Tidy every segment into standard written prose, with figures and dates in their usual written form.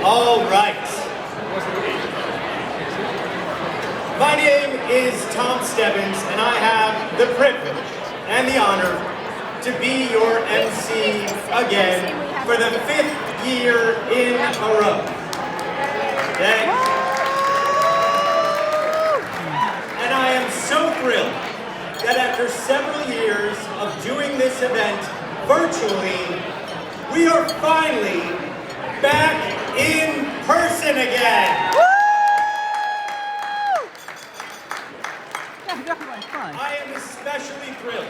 All right. My name is Tom Stebbins, and I have the privilege and the honor to be your MC again for the 5th year in a row. Okay? And I am so thrilled that after several years of doing this event virtually, we are finally back in person again. I am especially thrilled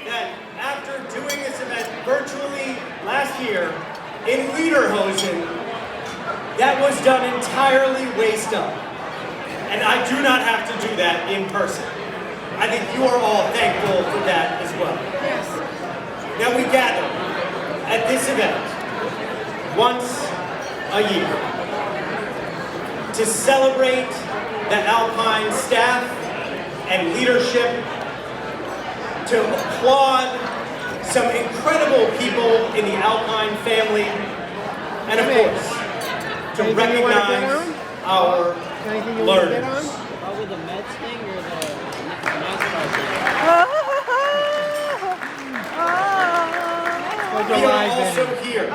that after doing this event virtually last year in Lederhosen, that was done entirely waist up. And I do not have to do that in person. I think you are all thankful for that as well. Yes. Now we gather at this event once a year to celebrate the Alpine staff and leadership, to applaud some incredible people in the Alpine family, and of course, to recognize our learners. Probably the Mets thing or the NASCAR thing. We are also here,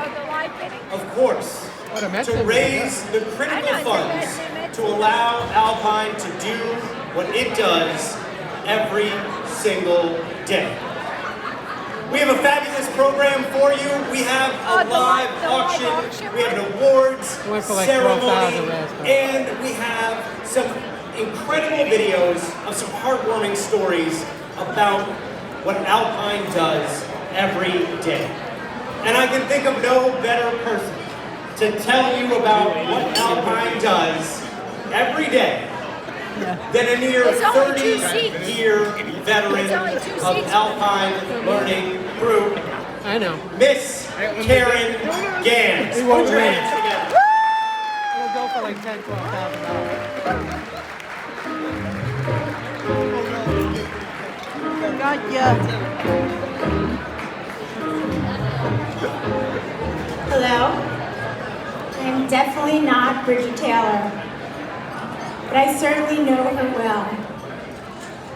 of course, to raise the critical funds to allow Alpine to do what it does every single day. We have a fabulous program for you. We have a live auction, we have an awards ceremony, and we have some incredible videos of some heartwarming stories about what Alpine does every day. And I can think of no better person to tell you about what Alpine does every day than a near 30-year veteran of Alpine Learning Group. I know. Miss Karen Gans. Put your hands together. It'll go for like $10,000, $12,000. Gotcha. Hello. I'm definitely not Bridget Taylor, but I certainly know her well.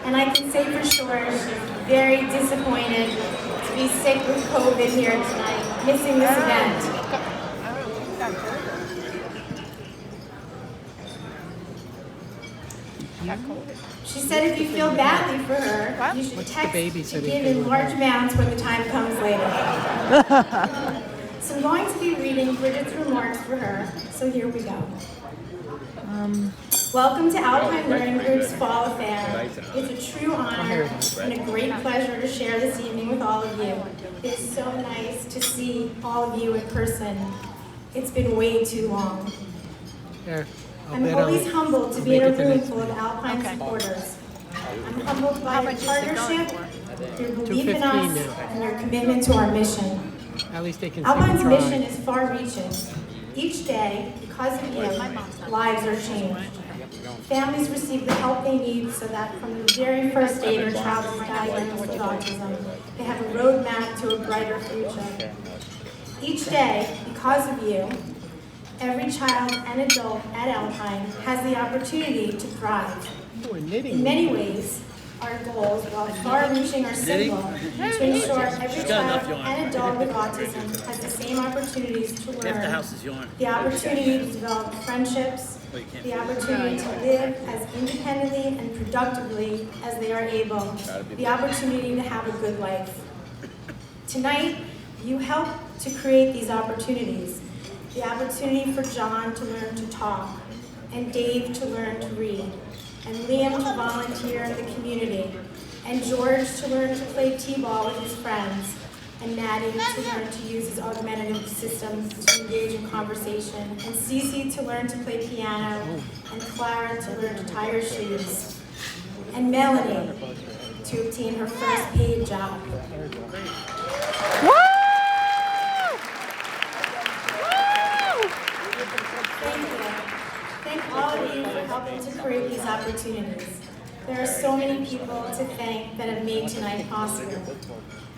And I can say for sure she's very disappointed to be sick with COVID here tonight, missing this event. She said if you feel badly for her, you should text to give in large amounts when the time comes later. So I'm going to be reading Bridget's remarks for her, so here we go. Welcome to Alpine Learning Group's Fall Affair. It's a true honor and a great pleasure to share this evening with all of you. It is so nice to see all of you in person. It's been way too long. I'm always humbled to be in a room full of Alpine supporters. I'm humbled by your partnership, your belief in us, and your commitment to our mission. At least they can Alpine's mission is far-reaching. Each day, because of you, lives are changed. Families receive the help they need so that from the very first day their child is diagnosed with autism, they have a roadmap to a brighter future. Each day, because of you, every child and adult at Alpine has the opportunity to thrive. In many ways, our goals, while far-reaching, are simple: to ensure every child and adult with autism has the same opportunities to learn, the opportunity to develop friendships, the opportunity to live as independently and productively as they are able, the opportunity to have a good life. Tonight, you help to create these opportunities. The opportunity for John to learn to talk, and Dave to learn to read, and Liam to volunteer in the community, and George to learn to play t-ball with his friends, and Maddie to learn to use his augmentative systems to engage in conversation, and Cece to learn to play piano, and Clara to learn to tie her shoes, and Melanie to obtain her first paid job. Thank all of you for helping to create these opportunities. There are so many people to thank that have made tonight possible.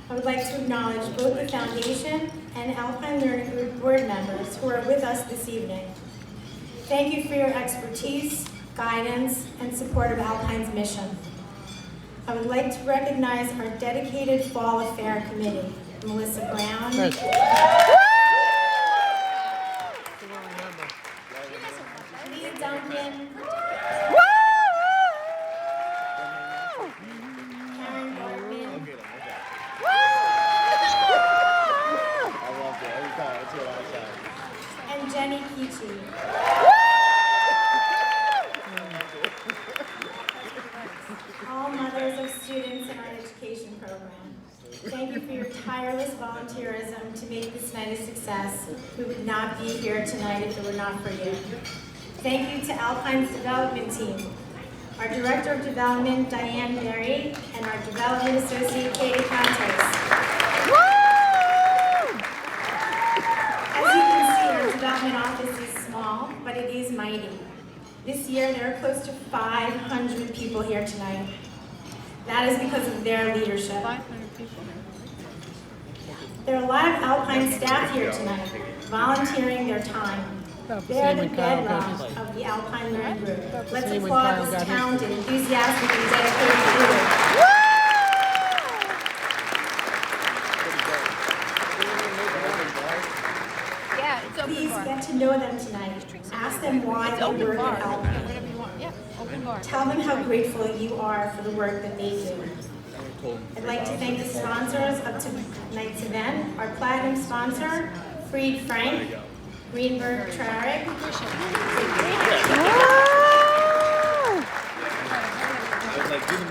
I would like to acknowledge both the Foundation and Alpine Learning Group board members who are with us this evening. Thank you for your expertise, guidance, and support of Alpine's mission. I would like to recognize our dedicated Fall Affair Committee, Melissa Brown, Leah Duncan, Karen Bartman, and Jenny Peachy. All mothers of students in our education program. Thank you for your tireless volunteerism to make this night a success. We would not be here tonight if it were not for you. Thank you to Alpine's development team, our Director of Development, Diane Berry, and our Development Associate, Katie Contes. As you can see, our development office is small, but it is mighty. This year, there are close to 500 people here tonight. That is because of their leadership. 500 people. There are a lot of Alpine staff here tonight, volunteering their time. They're the bedrock of the Alpine Learning Group. Let's applaud this talented, enthusiastic, and dedicated group. Yeah, it's open Please bar. get to know them tonight. Ask them why It's they open work bar. at Alpine. Whatever you want. Yeah, open bar. Tell them how grateful you are for the work that they do. I'd like to thank the sponsors of tonight's event. Our platinum sponsor, Fried Frank, Greenberg Trarick,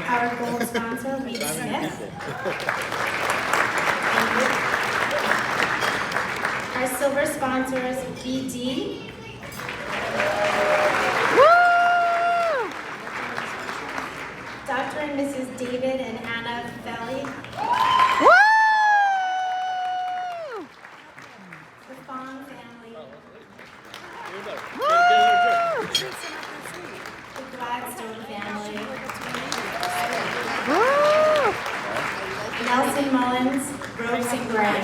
our gold sponsor, Reed Smith, our silver sponsors, BD, Dr. and Mrs. David and Anna Felly, the Fong family, the Gladstone family, Nelson Mullins, Rose and Gray.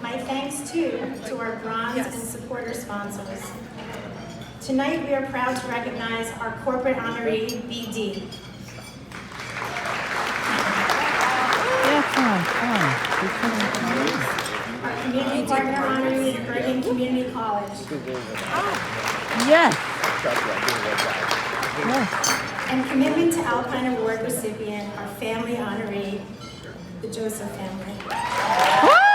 My thanks too to our bronze and supporter sponsors. Tonight we are proud to recognize our corporate honoree, BD. Our community partner honoree, Bergen Community College. Yes. And commitment to Alpine Award recipient, our family honoree, the Joseph family.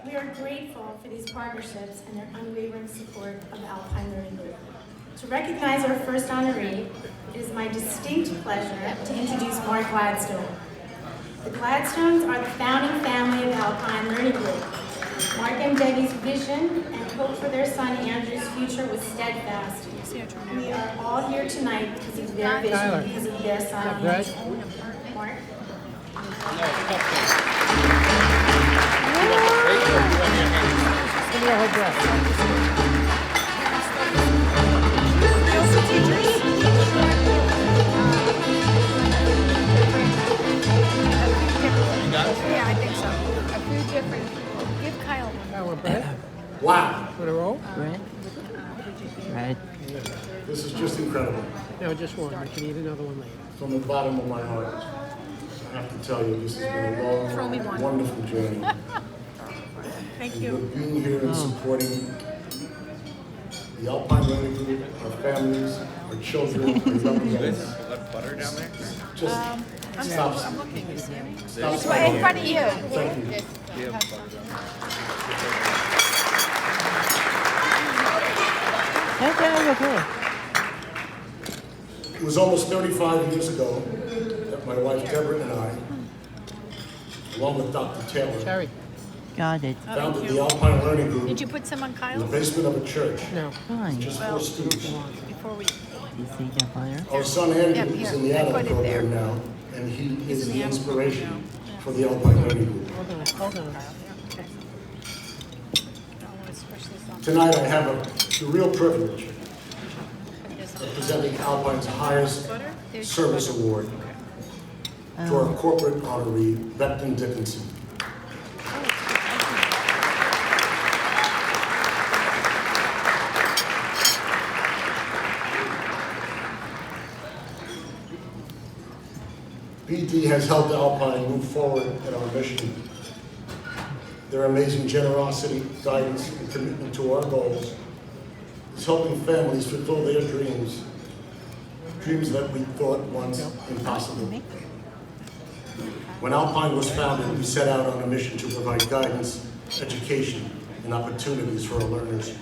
We are grateful for these partnerships and their unwavering support of Alpine Learning Group. To recognize our first honoree, it is my distinct pleasure to introduce Mark Gladstone. The Gladstones are the founding family of Alpine Learning Group. Mark and Debbie's vision and hope for their son Andrew's future was steadfast. We are all here tonight because of their vision, because of their son Andrew. Mark? Give me a whole breath. Yeah, I think so. A few different. Give Kyle one. I want bread. Wow, Want a roll? Right. this is just incredible. No, just one. You can eat another one later. From the bottom of my heart, I have to tell you, this has been a Throw me long, one. wonderful journey. Thank And you. being here and supporting the Alpine Learning Group, our families, our children, our young adults. Butter down there? Just I'm stop. looking. You see me? Stop It's right in front of you. Thank you. Okay. It was almost 35 years ago that my wife Deborah and I, along with Dr. Taylor, Cherry. Got it. founded the Alpine Learning Group Did you put some on in the Kyle's basement of a church, No. Fine. just for students. before we? You see the fire? Our son Andrew Yeah, is in the here. I adult put it there. program now, and he is in the the adult inspiration program for the Alpine Learning Group. Hold on. Hold on. Tonight I have the real privilege of presenting Alpine's highest service award to our corporate honoree, Beckton Dickinson. BD has helped Alpine move forward in our mission. Their amazing generosity, guidance, and commitment to our goals is helping families fulfill their dreams, dreams that we thought once impossible. When Alpine was founded, we set out on a mission to provide guidance, education, and opportunities for our learners.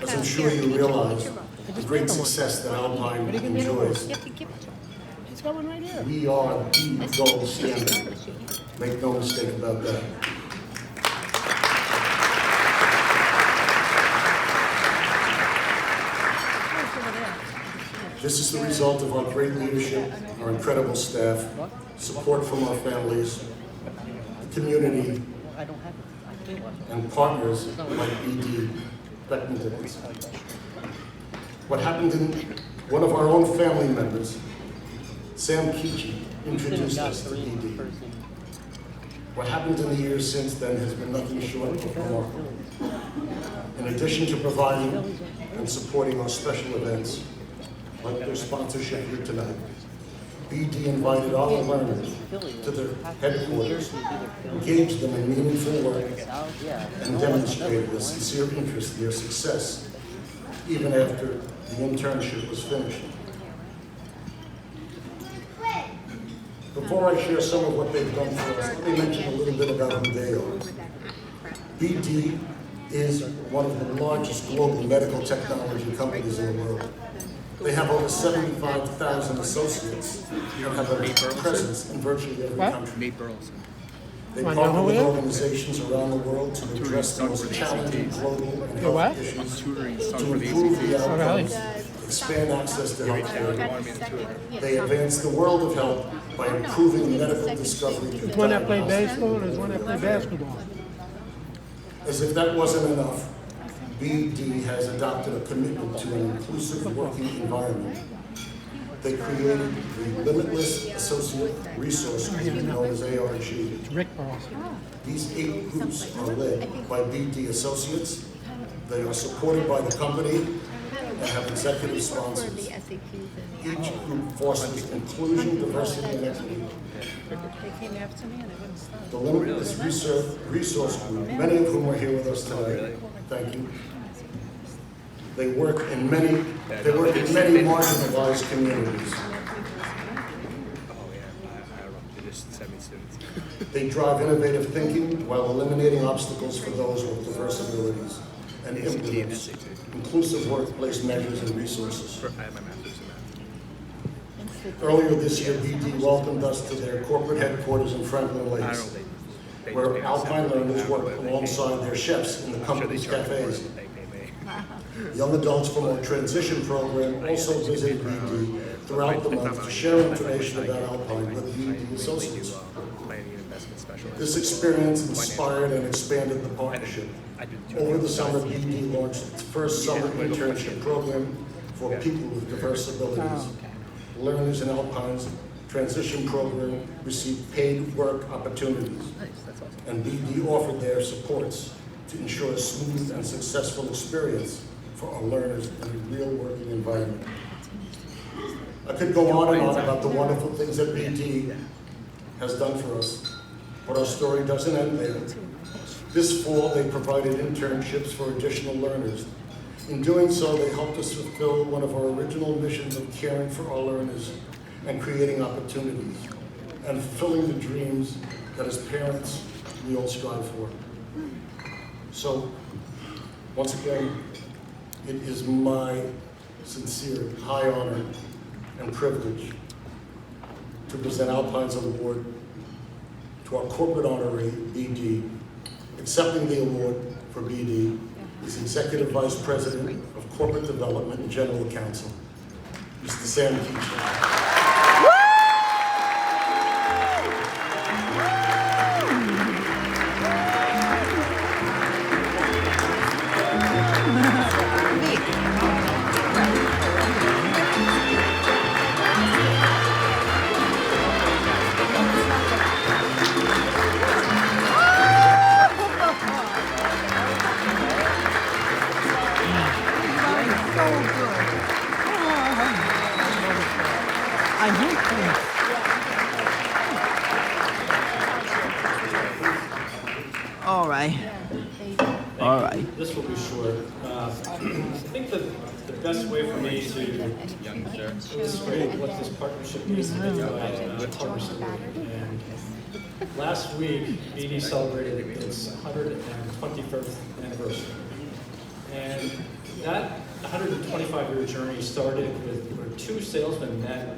As I'm sure you realize, the great success that Alpine enjoys, It's going right here. we are the gold standard. Make no mistake about that. This is the result of our great leadership, our incredible staff, support from our families, the community, and partners like BD, Beckton Dickinson. What happened in one of our own family members, Sam Keechie, introduced us to BD. What happened in the years since then has been nothing short of remarkable. In addition to providing and supporting our special events, like their sponsorship here tonight, BD invited all the learners to their headquarters, engaged them in meaningful work, and demonstrated a sincere interest in their success, even after the internship was finished. Before I share some of what they've done for us, let me mention a little bit about who they are. BD is one of the largest global medical technology companies in the world. They have over 75,000 associates and have a presence in virtually every country. They partner with organizations around the world to address the most challenging global and health issues, to improve the outcomes, expand access to healthcare. They advance the world of health by improving medical discovery. There's one that played baseball and there's one that played basketball. As if that wasn't enough, BD has adopted a commitment to an inclusive working environment. They created the Limitless Associate Resource Group, known as ARG. Rick Burles. These 8 groups are led by BD associates. They are supported by the company and have executive sponsors. Each group fosters inclusion, diversity, and equity. The Limitless Resource Group, many of whom are here with us today, thank you. They work in many marginalized communities. They drive innovative thinking while eliminating obstacles for those with diverse abilities and implements inclusive workplace measures and resources. Earlier this year, BD welcomed us to their corporate headquarters in Franklin Lakes, where Alpine learners work alongside their chefs in the company's cafes. Young adults from our transition program also visit BD throughout the month to share information about Alpine with BD associates. This experience inspired and expanded the partnership. Over the summer, BD launched its first summer internship program for people with diverse abilities. Learners in Alpine's transition program received paid work opportunities, and BD offered their supports to ensure a smooth and successful experience for our learners in a real working environment. I could go on and on about the wonderful things that BD has done for us, but our story doesn't end there. This fall, they provided internships for additional learners. In doing so, they helped us fulfill one of our original missions of caring for our learners and creating opportunities and fulfilling the dreams that as parents we all strive for. So, once again, it is my sincere high honor and privilege to present Alpine's award to our corporate honoree, BD. Accepting the award for BD is Executive Vice President of Corporate Development and General Counsel, Mr. Sam Keechie. think the best way for me to illustrate what this partnership is by partnership. And last week, BD celebrated its 125th anniversary. And that 125-year journey started with where two salesmen met,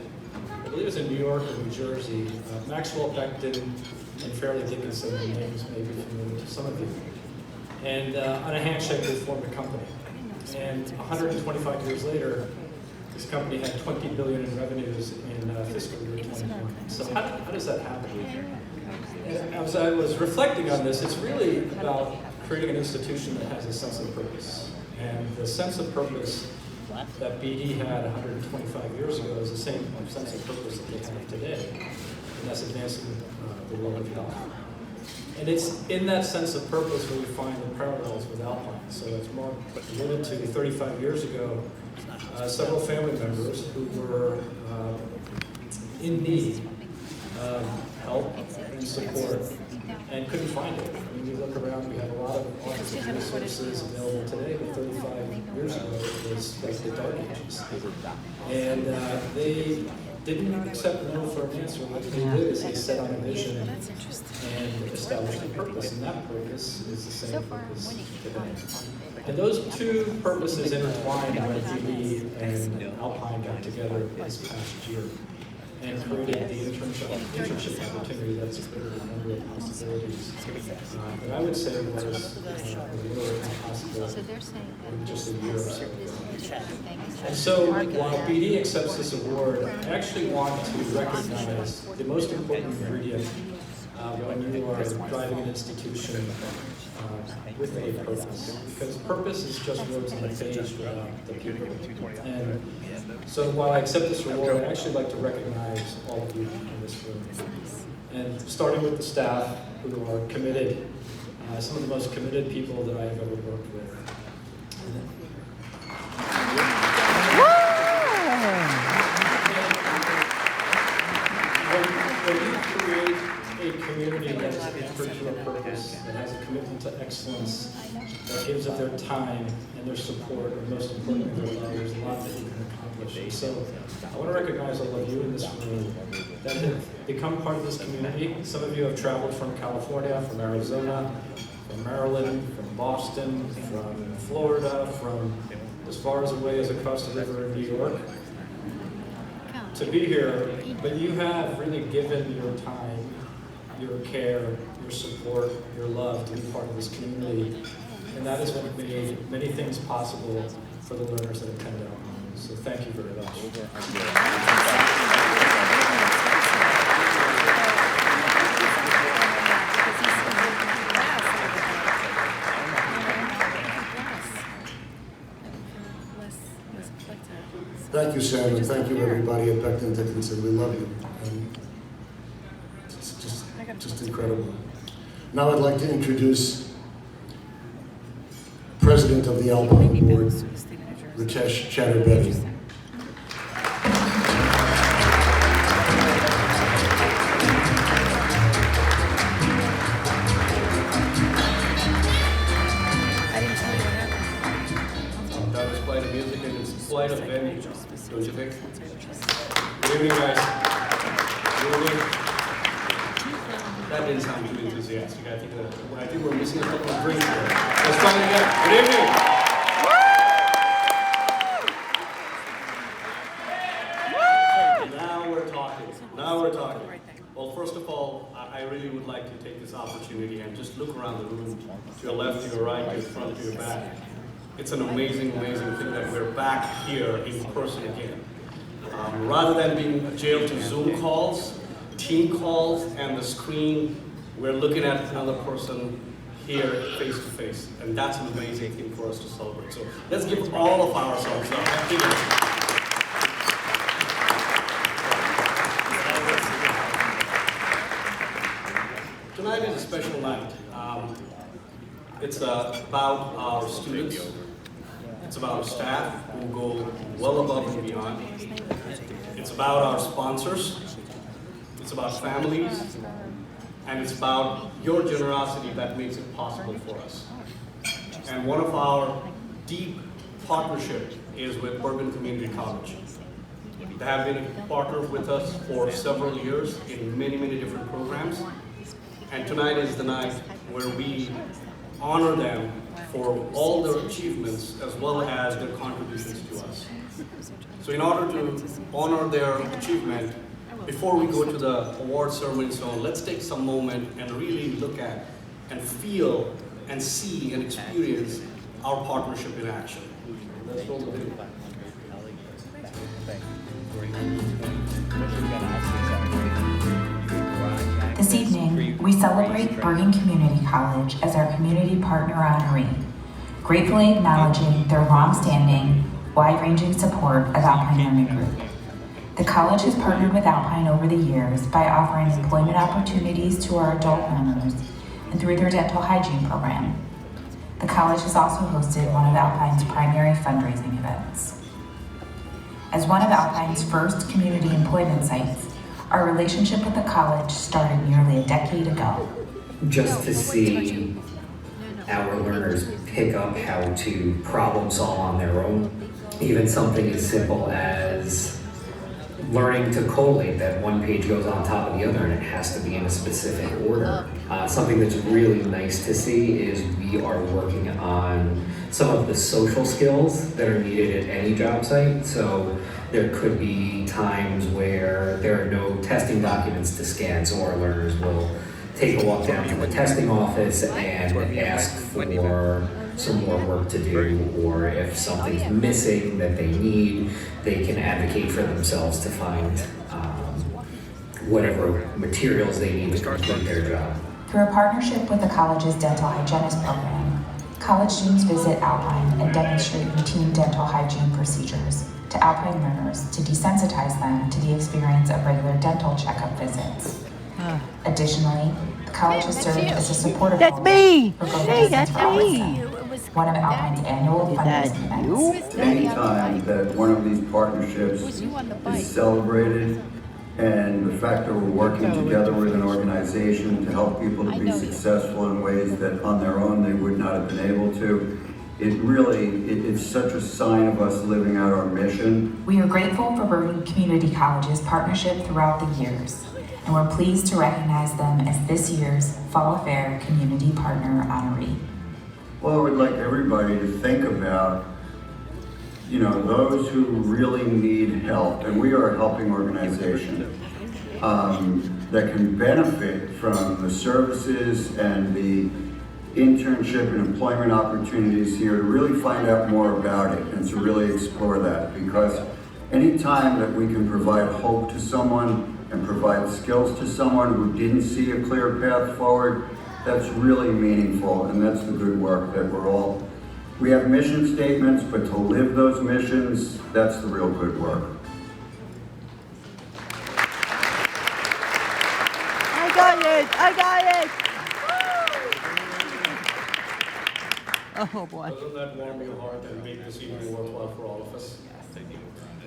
I believe it was in New York or New Jersey, Maxwell Beckton and Fairleigh Dickinson, the names may be familiar to some of you. And on a handshake, they formed a company. And 125 years later, this company had $20 billion in revenues in fiscal year 2020. So how does that happen? And as I was reflecting on this, it's really about creating an institution that has a sense of purpose. And the sense of purpose that BD had 125 years ago is the same sense of purpose that they have today. And that's advancing the world of health. And it's in that sense of purpose where we find the parallels with Alpine. So as Mark alluded to, 35 years ago, several family members who were in need of help and support and couldn't find it. I mean, you look around, we have a lot of offices and resources available today, but 35 years ago it was like the dark ages. And they didn't accept no for an answer. What they did is they set on a vision and established a purpose, and that purpose is the same purpose today. And those two purposes intertwined when BD and Alpine got together this past year and created the internship opportunity that's created a number of possibilities that I would say was literally impossible in just a year or so ago. And so while BD accepts this award, I actually want to recognize the most important ingredient when you are driving an institution with a purpose. Because purpose is just words on the page without the people. And so while I accept this reward, I'd actually like to recognize all of you in this room. And starting with the staff who are committed, some of the most committed people that I have ever worked with. When you create a community that is anchored to a purpose, that has a commitment to excellence, that gives of their time and their support, and most importantly their love, there's a lot that you can accomplish. And so I want to recognize all of you in this room that have become part of this community. Some of you have traveled from California, from Arizona, from Maryland, from Boston, from Florida, from as far as away as across the river in New York to be here, but you have really given your time, your care, your support, your love to be part of this community. And that is what made many things possible for the learners that attend Alpine. So thank you very much. Thank you, Sam, and thank you, everybody at Beckton Dickinson. We love you. And it's just incredible. Now I'd like to introduce President of the Alpine Board, Ritesh Chaturvedi. That was quite a music and it's quite a venue, don't you think? Good evening, guys. Good evening. That didn't sound too enthusiastic. I think we're missing a couple of drinks here. Let's try it again. Good evening. Now we're talking. Now we're talking. Well, first of all, I really would like to take this opportunity and just look around the room, to your left, to your right, to your front, to your back. It's an amazing, amazing thing that we're back here in person again. Rather than being jailed to Zoom calls, team calls, and the screen, we're looking at another person here face to face. And that's an amazing thing for us to celebrate. So let's give all of ourselves a happy Tonight is a special night. It's about our students. It's about our staff who go well above and beyond. It's about our sponsors. It's about families. And it's about your generosity that makes it possible for us. And one of our deep partnership is with Bergen Community College. They have been a partner with us for several years in many, many different programs. And tonight is the night where we honor them for all their achievements as well as their contributions to us. So in order to honor their achievement, before we go to the award ceremony and so on, let's take some moment and really look at and feel and see and experience our partnership in action. Let's roll the video. This evening, we celebrate Bergen Community College as our community partner honoree, gratefully acknowledging their long-standing, wide-ranging support of Alpine Learning Group. The college has partnered with Alpine over the years by offering employment opportunities to our adult learners and through their dental hygiene program. The college has also hosted one of Alpine's primary fundraising events. As one of Alpine's first community employment sites, our relationship with the college started nearly a decade ago. Just to see our learners pick up how to problem solve on their own, even something as simple as learning to collate, that one page goes on top of the other and it has to be in a specific order. Something that's really nice to see is we are working on some of the social skills that are needed at any job site. So there could be times where there are no testing documents to scan, so our learners will take a walk down to the testing office and ask for some more work to do, or if something's missing that they need, they can advocate for themselves to find whatever materials they need to complete their job. Through a partnership with the college's dental hygienist program, college students visit Alpine and demonstrate routine dental hygiene procedures to Alpine learners to desensitize them to the experience of regular dental checkup visits. Additionally, the college has served as a supportive role for Go the Distance for Alpha, one of Alpine's annual fundraising events. Anytime that one of these partnerships is celebrated, and the fact that we're working together with an organization to help people to be successful in ways that on their own they would not have been able to, it's such a sign of us living out our mission. We are grateful for Bergen Community College's partnership throughout the years, and we're pleased to recognize them as this year's Fall Affair Community Partner honoree. Well, I would like everybody to think about, those who really need help, and we are a helping organization that can benefit from the services and the internship and employment opportunities here, to really find out more about it and to really explore that. Because any time that we can provide hope to someone and provide skills to someone who didn't see a clear path forward, that's really meaningful, and that's the good work that we have mission statements, but to live those missions, that's the real good work. I got it! Oh boy. Doesn't that warm your heart and make this evening worthwhile for all of us?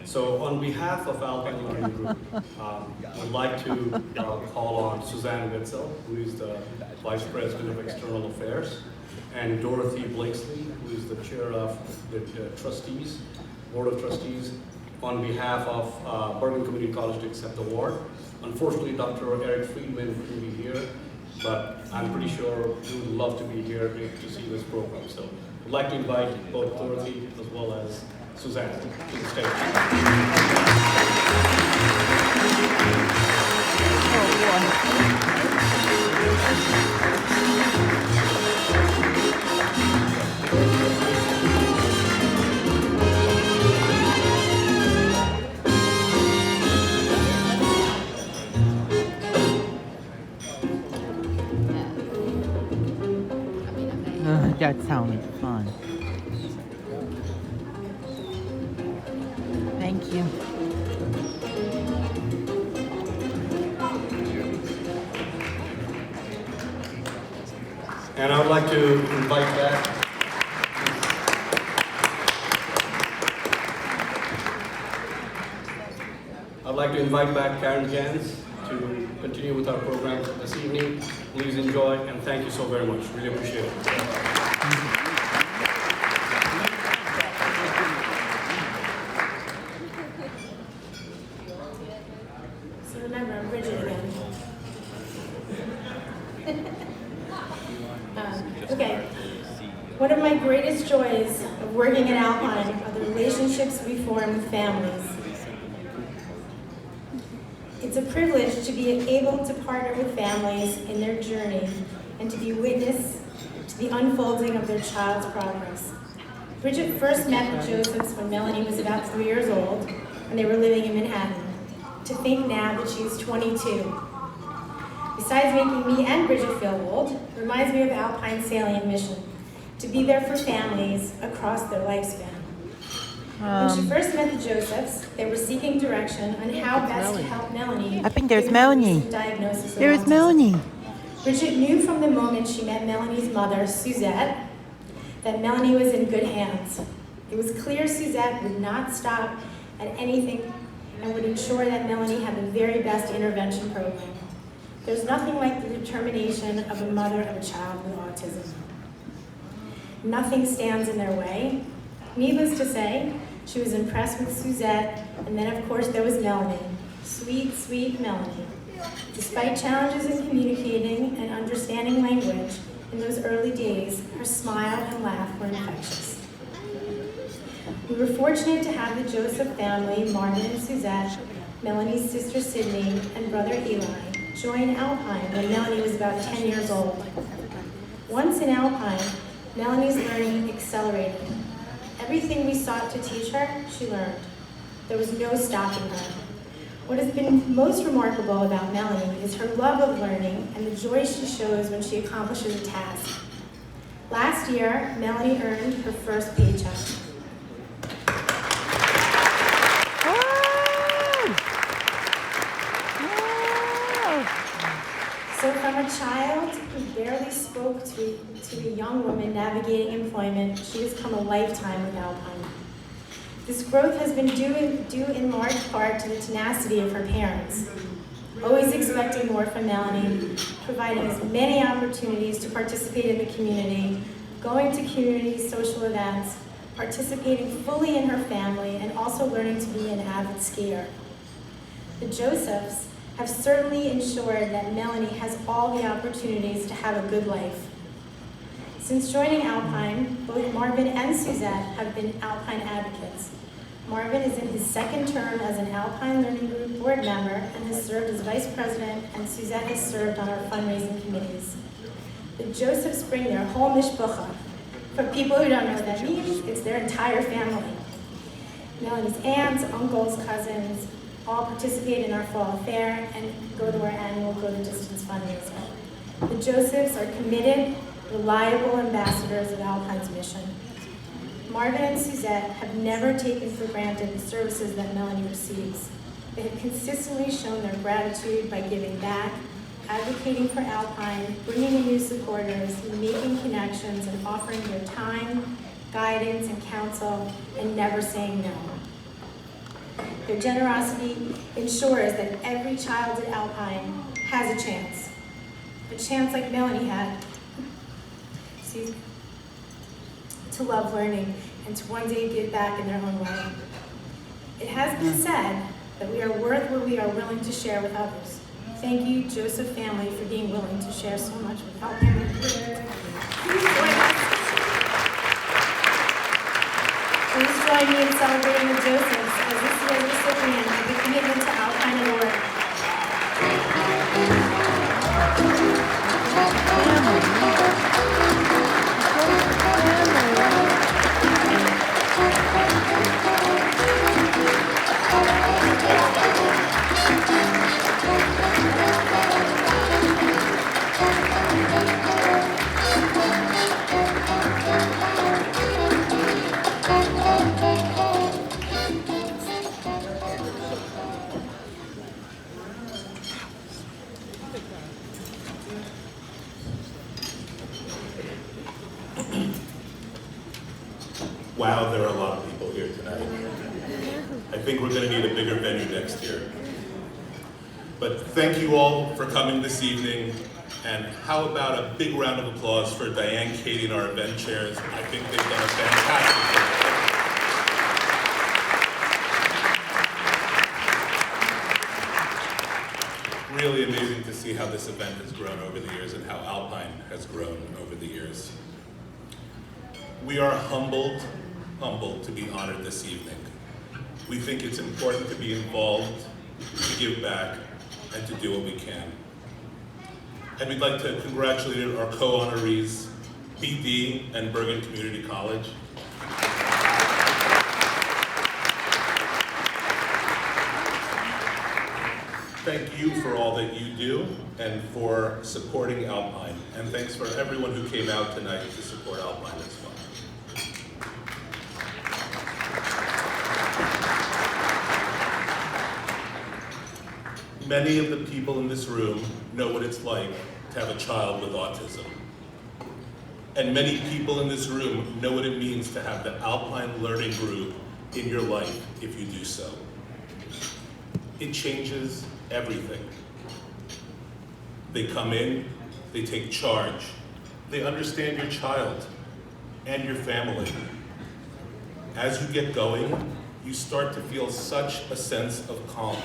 So on behalf of Alpine Learning Group, I'd like to call on Suzanne Witzel, who is the Vice President of External Affairs, and Dorothy Blakesley, who is the Chair of the Trustees, Board of Trustees, on behalf of Bergen Community College to accept the award. Unfortunately, Dr. Eric Friedman couldn't be here, but I'm pretty sure he would love to be here to see this program. So I'd like to invite both Dorothy as well as Suzanne to the stage. That sounded fun. Thank you. And I would like to invite back Karen Jans to continue with our program this evening. Please enjoy, and thank you so very much. Really appreciate it. partnerships we form with families. It's a privilege to be able to partner with families in their journey and to be witness to the unfolding of their child's progress. Bridget first met the Josephs when Melanie was about 3 years old and they were living in Manhattan. To think now that she's 22. Besides making me and Bridget feel old, reminds me of Alpine's salient mission, to be there for families across their lifespan. When she first met the Josephs, they were seeking direction on how best to help Melanie. I think there's Melanie. There is Melanie. Bridget knew from the moment she met Melanie's mother, Suzette, that Melanie was in good hands. It was clear Suzette would not stop at anything and would ensure that Melanie had the very best intervention program. There's nothing like the determination of a mother of a child with autism. Nothing stands in their way. Needless to say, she was impressed with Suzette, and then of course there was Melanie. Sweet, sweet Melanie. Despite challenges in communicating and understanding language in those early days, her smile and laugh were infectious. We were fortunate to have the Joseph family, Marvin and Suzette, Melanie's sister Sydney, and brother Eli, join Alpine when Melanie was about 10 years old. Once in Alpine, Melanie's learning accelerated. Everything we sought to teach her, she learned. There was no stopping her. What has been most remarkable about Melanie is her love of learning and the joy she shows when she accomplishes a task. Last year, Melanie earned her first paycheck. So from a child who barely spoke to a young woman navigating employment, she has come a lifetime with Alpine. This growth has been due in large part to the tenacity of her parents, always expecting more from Melanie, providing as many opportunities to participate in the community, going to community social events, participating fully in her family, and also learning to be an avid skier. The Josephs have certainly ensured that Melanie has all the opportunities to have a good life. Since joining Alpine, both Marvin and Suzette have been Alpine advocates. Marvin is in his second term as an Alpine Learning Group board member and has served as vice president, and Suzette has served on our fundraising committees. The Josephs bring their whole mishpucha. For people who don't know what that means, it's their entire family. Melanie's aunts, uncles, cousins, all participate in our fall fair and go to our annual Go the Distance fundraiser. The Josephs are committed, reliable ambassadors of Alpine's mission. Marvin and Suzette have never taken for granted the services that Melanie receives. They have consistently shown their gratitude by giving back, advocating for Alpine, bringing in new supporters, making connections, and offering their time, guidance, and counsel, and never saying no. Their generosity ensures that every child at Alpine has a chance like Melanie had, to love learning and to one day give back in their own way. It has been said that we are worth what we are willing to share with others. Thank you, Joseph family, for being willing to share so much with Alpine. Please join me in celebrating the Josephs as this year's recipient of the Commitment to Alpine Award. Wow, there are a lot of people here tonight. I think we're going to need a bigger venue next year. But thank you all for coming this evening. And how about a big round of applause for Diane, Katie, and our event chairs. I think they've done a fantastic job. Really amazing to see how this event has grown over the years and how Alpine has grown over the years. We are humbled to be honored this evening. We think it's important to be involved, to give back, and to do what we can. And we'd like to congratulate our co-honorees, BD and Bergen Community College. Thank you for all that you do and for supporting Alpine. And thanks for everyone who came out tonight to support Alpine as well. Many of the people in this room know what it's like to have a child with autism. And many people in this room know what it means to have the Alpine Learning Group in your life if you do so. It changes everything. They come in, they take charge, they understand your child and your family. As you get going, you start to feel such a sense of calm,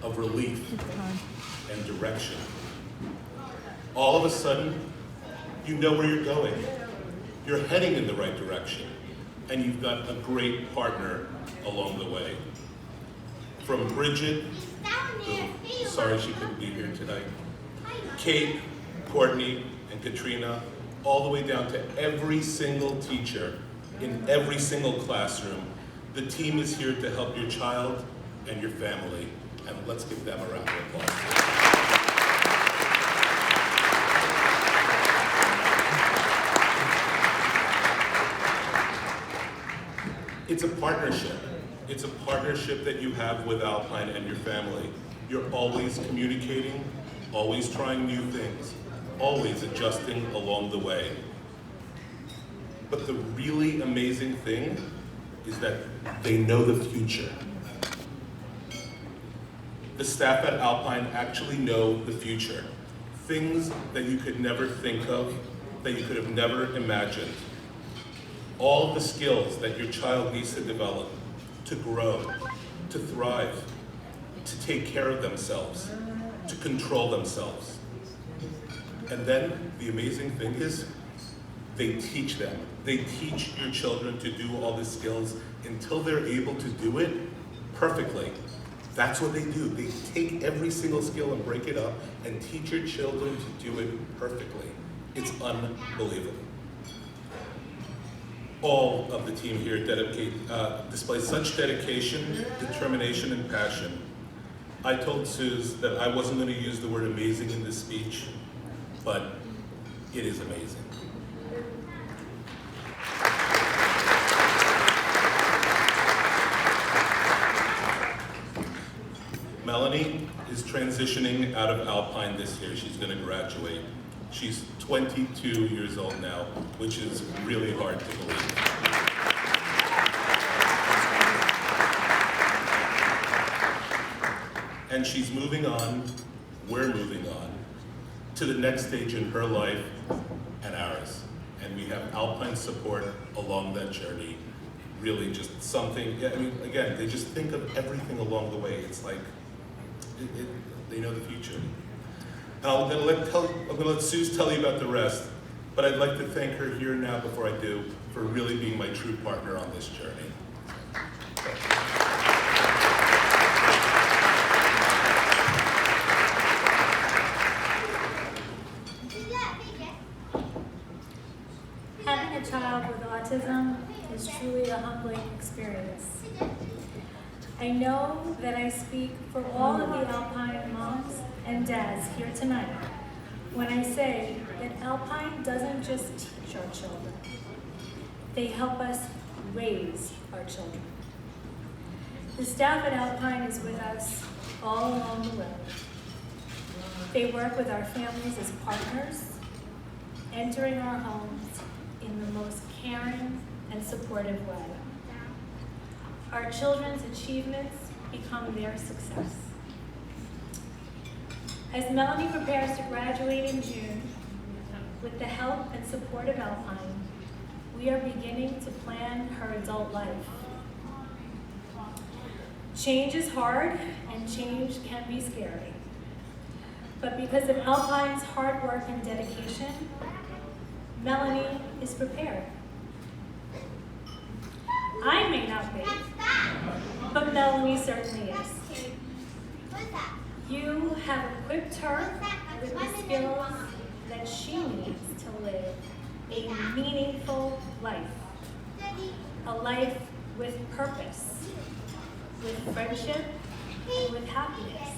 of relief, and direction. All of a sudden, you know where you're going. You're heading in the right direction, and you've got a great partner along the way. From Bridget, who, sorry she couldn't be here tonight, Kate, Courtney, and Katrina, all the way down to every single teacher in every single classroom. The team is here to help your child and your family, and let's give them a round of applause. It's a partnership. It's a partnership that you have with Alpine and your family. You're always communicating, always trying new things, always adjusting along the way. But the really amazing thing is that they know the future. The staff at Alpine actually know the future. Things that you could never think of, that you could have never imagined. All of the skills that your child needs to develop, to grow, to thrive, to take care of themselves, to control themselves. And then the amazing thing is, they teach them. They teach your children to do all the skills until they're able to do it perfectly. That's what they do. They take every single skill and break it up and teach your children to do it perfectly. It's unbelievable. All of the team here display such dedication, determination, and passion. I told Suze that I wasn't going to use the word amazing in this speech, but it is amazing. Melanie is transitioning out of Alpine this year. She's going to graduate. She's 22 years old now, which is really hard to believe. And she's moving on, we're moving on, to the next stage in her life and ours. And we have Alpine support along that journey. Really just something, I mean, again, they just think of everything along the way. It's like, they know the future. And I'm gonna let Suze tell you about the rest, but I'd like to thank her here now before I do for really being my true partner on this journey. Having a child with autism is truly a humbling experience. I know that I speak for all of the Alpine moms and dads here tonight when I say that Alpine doesn't just teach our children, they help us raise our children. The staff at Alpine is with us all along the way. They work with our families as partners, entering our homes in the most caring and supportive way. Our children's achievements become their success. As Melanie prepares to graduate in June, with the help and support of Alpine, we are beginning to plan her adult life. Change is hard, and change can be scary. But because of Alpine's hard work and dedication, Melanie is prepared. I may not be, but Melanie certainly is. You have equipped her with the skills that she needs to live a meaningful life. A life with purpose, with friendship, and with happiness.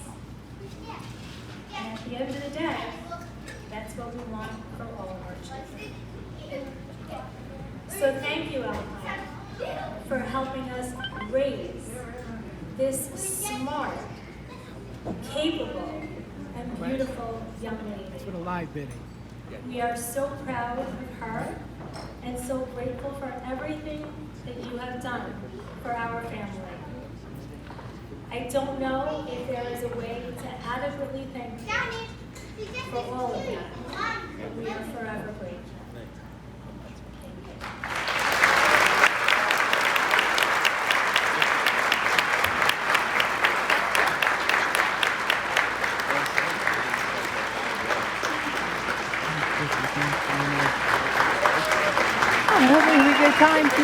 And at the end of the day, that's what we want for all of our children. So thank you, Alpine, for helping us raise this smart, capable, and beautiful young lady. That's what a live bidding. We are so proud of her and so grateful for everything that you have done for our family. I don't know if there is a way to adequately thank you for all of that, but we are forever grateful. I'm hoping we get time to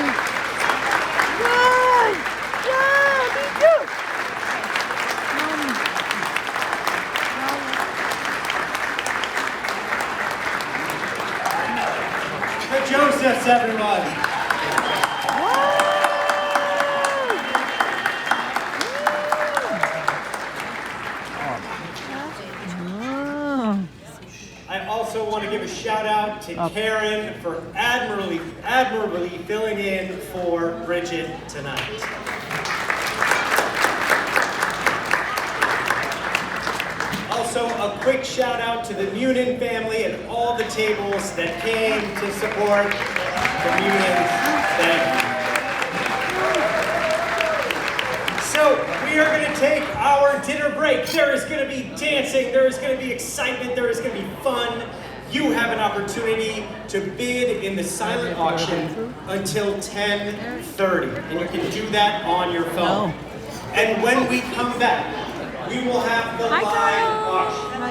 run! Run! Me too! The Josephs, everyone. I also want to give a shout out to Karen for admirably filling in for Bridget tonight. Also, a quick shout out to the Munin family and all the tables that came to support the Munins. Thank you. So, we are going to take our dinner break. There is going to be dancing, there is going to be excitement, there is going to be fun. You have an opportunity to bid in the silent auction until 10:30, and you can do that on your phone. And when we come back, we will have the live auction.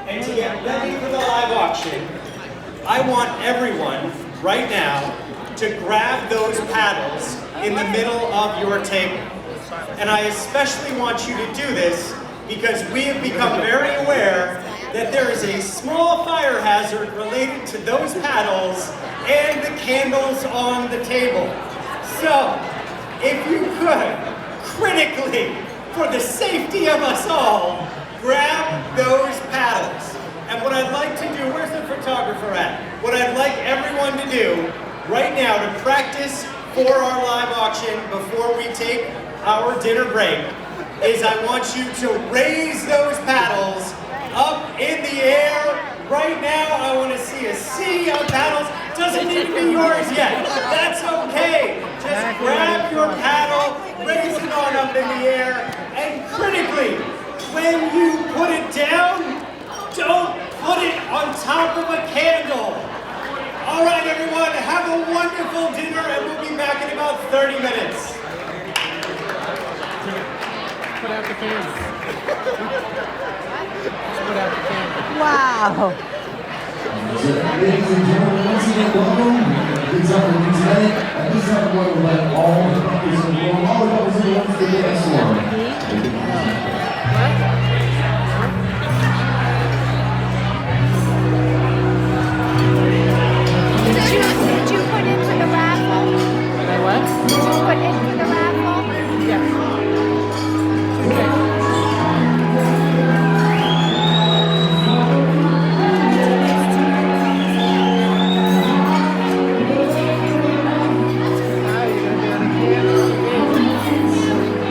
And to get ready for the live auction, I want everyone right now to grab those paddles in the middle of your table. And I especially want you to do this because we have become very aware that there is a small fire hazard related to those paddles and the candles on the table. So, if you could, critically, for the safety of us all, grab those paddles. And what I'd like to do, where's the photographer at? What I'd like everyone to do right now to practice for our live auction before we take our dinner break is I want you to raise those paddles up in the air. Right now, I want to see a sea of paddles. Doesn't need to be yours yet. That's okay. Just grab your paddle, raise it on up in the air, and critically, when you put it down, don't put it on top of a candle. All right, everyone, have a wonderful dinner, and we'll be back in about 30 minutes. Put out the candle. Put out the candle. Wow. Ladies and gentlemen, once again, welcome. Good time to tonight. At this time, I want to let all the couples involved